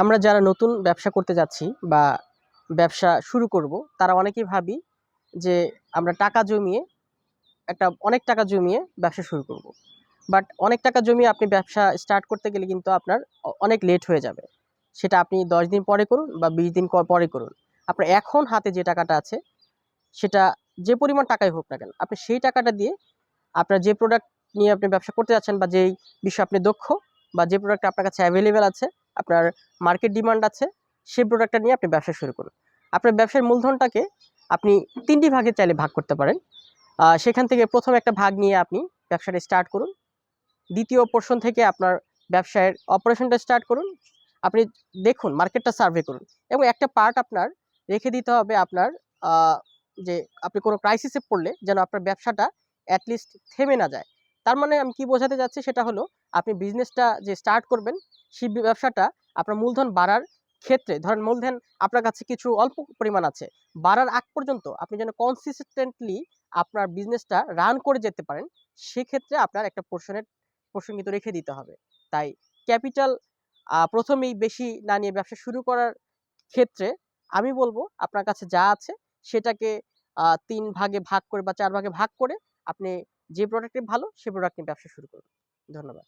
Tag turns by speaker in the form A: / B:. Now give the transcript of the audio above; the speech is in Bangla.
A: আমরা যারা নতুন ব্যবসা করতে যাচ্ছি বা ব্যবসা শুরু করব, তারা অনেকেই ভাবি যে আমরা টাকা জমিয়ে অনেক টাকা জমিয়ে ব্যবসা শুরু করব। বাট অনেক টাকা জমিয়ে আপনি ব্যবসা স্টার্ট করতে গেলে কিন্তু আপনার অনেক লেট হয়ে যাবে। সেটা আপনি 10 দিন পরে করুন বা 20 দিন পরে করুন। আপনার এখন হাতে যে টাকাটা আছে, সেটা যে পরিমাণ টাকাই হোক না কেন, আপনি সেই টাকাটা দিয়ে আপনার যে প্রোডাক্ট নিয়ে আপনি ব্যবসা করতে যাচ্ছেন বা যেই বিষয়ে আপনি দক্ষ, বা যে প্রোডাক্ট আপনার কাছে অ্যাভেলেবেল আছে, আপনার মার্কেট ডিমান্ড আছে, সেই প্রোডাক্টটা নিয়ে আপনি ব্যবসা শুরু করুন। আপনার ব্যবসার মূলধনটাকে আপনি 3টি ভাগে চাইলে ভাগ করতে পারেন। সেখান থেকে প্রথম একটা ভাগ নিয়ে আপনি ব্যবসাটা স্টার্ট করুন। দ্বিতীয় পোর্শন থেকে আপনার ব্যবসায়ের অপারেশনটা স্টার্ট করুন। আপনি দেখুন, মার্কেটটা সার্ভে করুন, এবং একটা পার্ট আপনার রেখে দিতে হবে আপনার, যে আপনি কোনো ক্রাইসিসে পড়লে যেন আপনার ব্যবসাটা অ্যাটলিস্ট থেমে না যায়। তার মানে আমি কি বোঝাতে চাচ্ছি, সেটা হলো আপনি বিজনেসটা যে স্টার্ট করবেন, সেই ব্যবসাটা আপনার মূলধন বাড়ার ক্ষেত্রে, ধরেন মূলধন আপনার কাছে কিছু অল্প পরিমাণ আছে, বাড়ার আগ পর্যন্ত আপনি যেন কনসিস্টেন্টলি আপনার বিজনেসটা রান করে যেতে পারেন, সেক্ষেত্রে আপনার একটা পোর্শন কিন্তু রেখে দিতে হবে। তাই ক্যাপিটাল প্রথমেই বেশি না নিয়ে ব্যবসা শুরু করার ক্ষেত্রে আমি বলবো, আপনার কাছে যা আছে সেটাকে 3 ভাগে ভাগ করে বা 4 ভাগে ভাগ করে আপনি যে প্রোডাক্টে ভালো, সে প্রোডাক্ট নিয়ে ব্যবসা শুরু করুন। ধন্যবাদ।